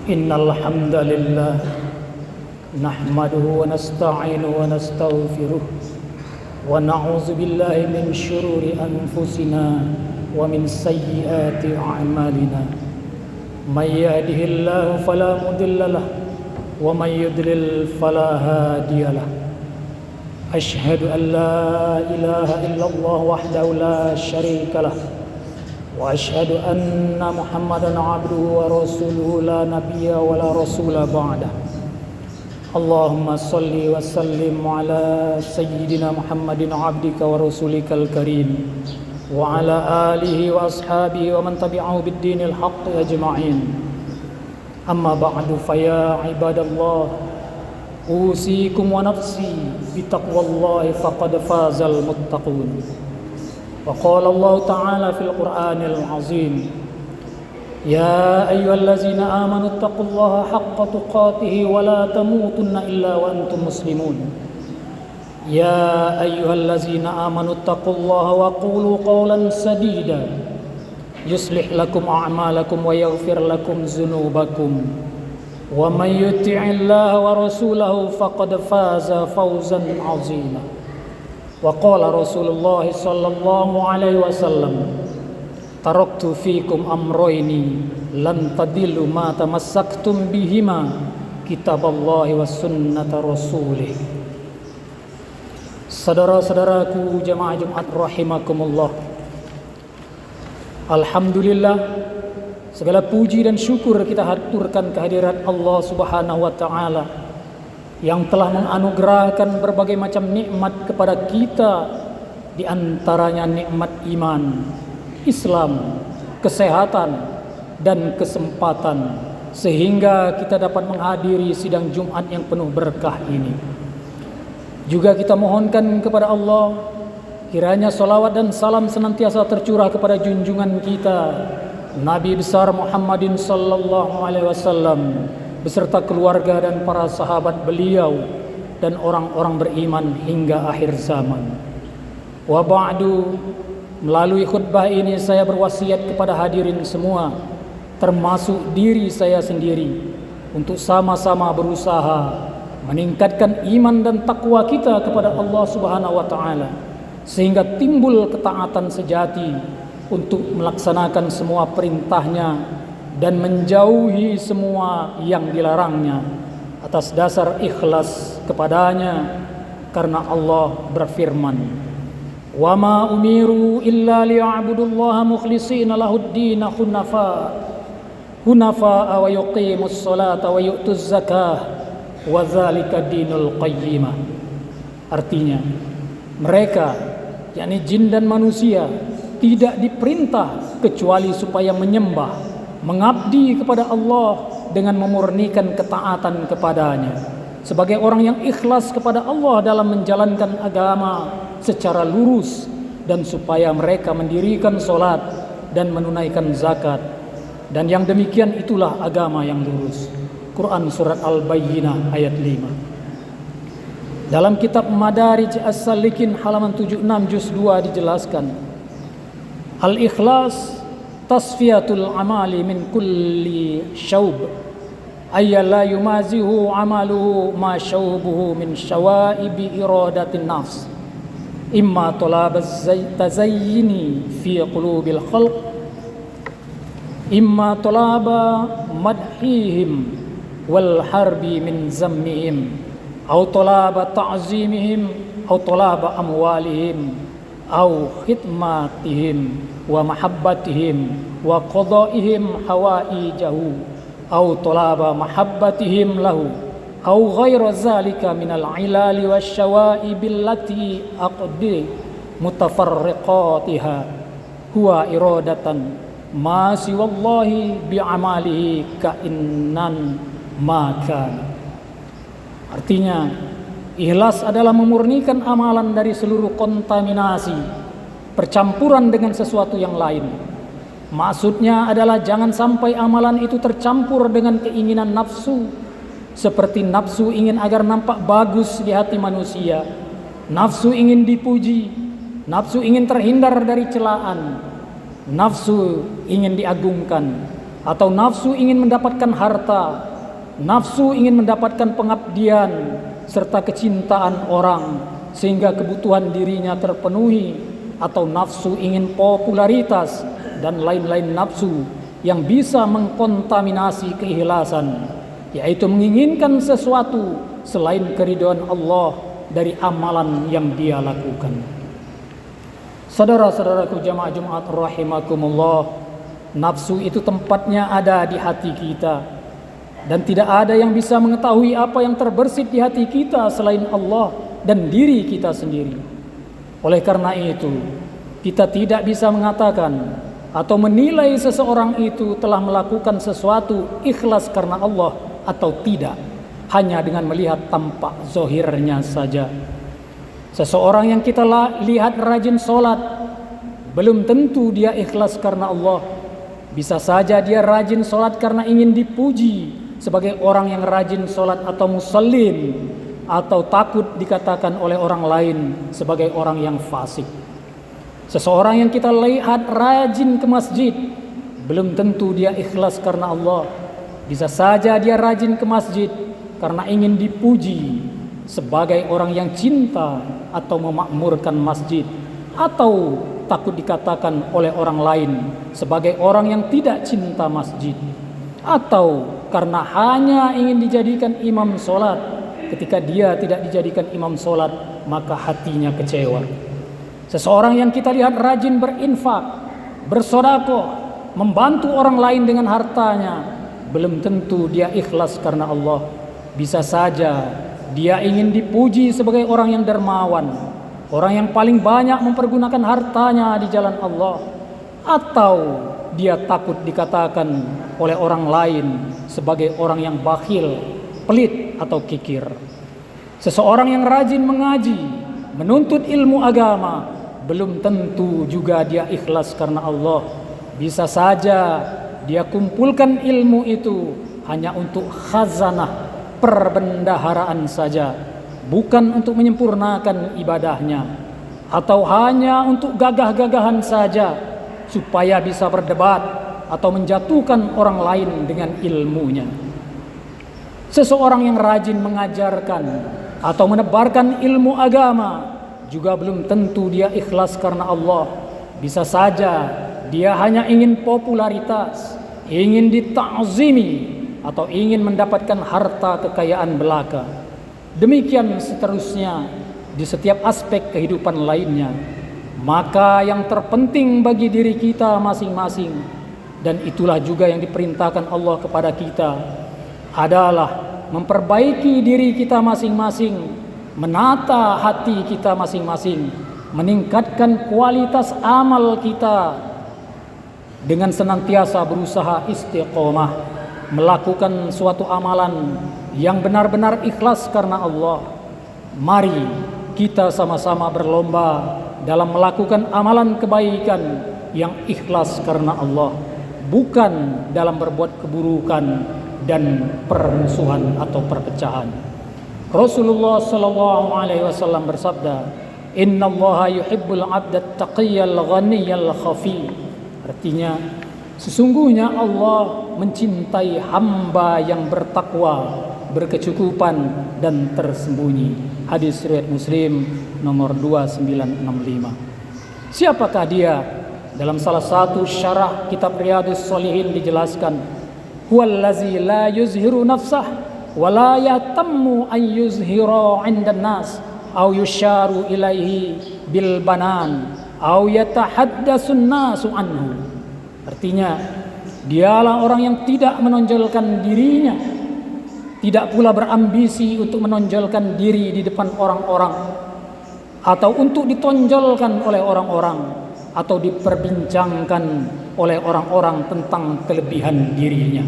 إن الحمد لله نحمده ونستعينه ونستغفره ونعوذ بالله من شرور أنفسنا ومن سيئات أعمالنا من يهده الله فلا مضل له ومن يضلل فلا هادي له أشهد أن لا إله إلا الله وحده لا شريك له وأشهد أن محمدا عبده ورسوله لا نبي ولا رسول بعده اللهم صل وسلم على سيدنا محمد عبدك ورسولك الكريم وعلى آله وأصحابه ومن تبعه بالدين الحق أجمعين أما بعد فيا عباد الله أوصيكم ونفسي بتقوى الله فقد فاز المتقون وقال الله تعالى في القرآن العظيم يا أيها الذين آمنوا اتقوا الله حق تقاته ولا تموتن إلا وأنتم مسلمون يا أيها الذين آمنوا اتقوا الله وقولوا قولا سديدا يصلح لكم أعمالكم ويغفر لكم ذنوبكم ومن يطع الله ورسوله فقد فاز فوزا عظيما وقال رسول الله صلى الله عليه وسلم تركت فيكم أمرين لن تضلوا ما تمسكتم بهما كتاب الله وسنة رسوله. Saudara-saudaraku jamaah Jumat rahimakumullah, alhamdulillah, segala puji dan syukur kita haturkan kehadirat Allah Subhanahu wa taala yang telah menganugerahkan berbagai macam nikmat kepada kita, di antaranya nikmat iman, Islam, kesehatan, dan kesempatan, sehingga kita dapat menghadiri sidang Jumat yang penuh berkah ini. Juga kita mohonkan kepada Allah kiranya salawat dan salam senantiasa tercurah kepada junjungan kita Nabi besar Muhammadin sallallahu alaihi wasallam beserta keluarga dan para sahabat beliau dan orang-orang beriman hingga akhir zaman. Wa ba'du, melalui khutbah ini saya berwasiat kepada hadirin semua, termasuk diri saya sendiri, untuk sama-sama berusaha meningkatkan iman dan takwa kita kepada Allah Subhanahu wa taala sehingga timbul ketaatan sejati untuk melaksanakan semua perintahnya dan menjauhi semua yang dilarangnya atas dasar ikhlas kepadanya, karena Allah berfirman, "Wa ma umiru illa liya'budullaha mukhlishina lahud-din hunafa wa yuqimus salata wa yu'tuz zakah wa dzalika dinul qayyimah." Artinya, mereka, yakni jin dan manusia, tidak diperintah kecuali supaya menyembah, mengabdi kepada Allah dengan memurnikan ketaatan kepadanya sebagai orang yang ikhlas kepada Allah dalam menjalankan agama secara lurus, dan supaya mereka mendirikan solat dan menunaikan zakat, dan yang demikian itulah agama yang lurus. Quran surat Al-Bayyinah ayat 5. Dalam kitab Madarij As-Salikin halaman 76 juz 2 dijelaskan, al-ikhlas tasfiyatul amali min kulli syaub ayya la yumazihu amaluhu ma syaubuhu min syawaibi iradatin nafs imma talabaz tazayyini fi qulubil khalq imma talaba madhihim wal harbi min zammihim aw talaba ta'zimihim aw talaba amwalihim aw khidmatihim wa mahabbatihim wa qadaihim hawaijahu aw talaba mahabbatihim lahu aw ghairu zalika minal ilali wasyawaib allati aqdi mutafarriqatiha huwa iradatan ma siwallahi bi'amalihi ka'innan ma kana. Artinya, ikhlas adalah memurnikan amalan dari seluruh kontaminasi, percampuran dengan sesuatu yang lain. Maksudnya adalah jangan sampai amalan itu tercampur dengan keinginan nafsu, seperti nafsu ingin agar nampak bagus di hati manusia, nafsu ingin dipuji, nafsu ingin terhindar dari celaan, nafsu ingin diagungkan, atau nafsu ingin mendapatkan harta, nafsu ingin mendapatkan pengabdian serta kecintaan orang sehingga kebutuhan dirinya terpenuhi, atau nafsu ingin popularitas dan lain-lain nafsu yang bisa mengkontaminasi keikhlasan, yaitu menginginkan sesuatu selain keridhaan Allah dari amalan yang dia lakukan. Saudara-saudaraku jamaah Jumat rahimakumullah, nafsu itu tempatnya ada di hati kita, dan tidak ada yang bisa mengetahui apa yang terbersit di hati kita selain Allah dan diri kita sendiri. Oleh karena itu, kita tidak bisa mengatakan atau menilai seseorang itu telah melakukan sesuatu ikhlas karena Allah atau tidak, hanya dengan melihat tampak zahirnya saja. Seseorang yang kita lihat rajin sholat, belum tentu dia ikhlas karena Allah. Bisa saja dia rajin sholat karena ingin dipuji sebagai orang yang rajin sholat atau musallin, atau takut dikatakan oleh orang lain sebagai orang yang fasik. Seseorang yang kita lihat rajin ke masjid, belum tentu dia ikhlas karena Allah. Bisa saja dia rajin ke masjid karena ingin dipuji sebagai orang yang cinta atau memakmurkan masjid, atau takut dikatakan oleh orang lain sebagai orang yang tidak cinta masjid, atau karena hanya ingin dijadikan imam sholat. Ketika dia tidak dijadikan imam sholat, maka hatinya kecewa. Seseorang yang kita lihat rajin berinfak, bersedekah, membantu orang lain dengan hartanya, belum tentu dia ikhlas karena Allah. Bisa saja dia ingin dipuji sebagai orang yang dermawan, orang yang paling banyak mempergunakan hartanya di jalan Allah, atau dia takut dikatakan oleh orang lain sebagai orang yang bakhil, pelit atau kikir. Seseorang yang rajin mengaji, menuntut ilmu agama, belum tentu juga dia ikhlas karena Allah. Bisa saja dia kumpulkan ilmu itu hanya untuk khazanah, perbendaharaan saja, bukan untuk menyempurnakan ibadahnya, atau hanya untuk gagah-gagahan saja supaya bisa berdebat atau menjatuhkan orang lain dengan ilmunya. Seseorang yang rajin mengajarkan atau menebarkan ilmu agama juga belum tentu dia ikhlas karena Allah. Bisa saja dia hanya ingin popularitas, ingin dita'zimi, atau ingin mendapatkan harta kekayaan belaka. Demikian seterusnya di setiap aspek kehidupan lainnya. Maka yang terpenting bagi diri kita masing-masing, dan itulah juga yang diperintahkan Allah kepada kita, adalah memperbaiki diri kita masing-masing, menata hati kita masing-masing, meningkatkan kualitas amal kita dengan senantiasa berusaha istiqomah, melakukan suatu amalan yang benar-benar ikhlas karena Allah. Mari kita sama-sama berlomba dalam melakukan amalan kebaikan yang ikhlas karena Allah, bukan dalam berbuat keburukan dan permusuhan atau perpecahan. Rasulullah sallallahu alaihi wasallam bersabda, "Innallaha yuhibbul 'abdat taqiyyal ghaniyyal khafi." Artinya, sesungguhnya Allah mencintai hamba yang bertakwa, berkecukupan dan tersembunyi. Hadis riwayat Muslim nomor 2965. Siapakah dia? Dalam salah satu syarah kitab Riyadhus Shalihin dijelaskan, huwallazi la yuzhiru nafsah wa la yatammu an yuzhira 'indan nas aw yusharu ilaihi bil banan aw yatahaddatsun nasu anhu. Artinya, dialah orang yang tidak menonjolkan dirinya, tidak pula berambisi untuk menonjolkan diri di depan orang-orang, atau untuk ditonjolkan oleh orang-orang, atau diperbincangkan oleh orang-orang tentang kelebihan dirinya.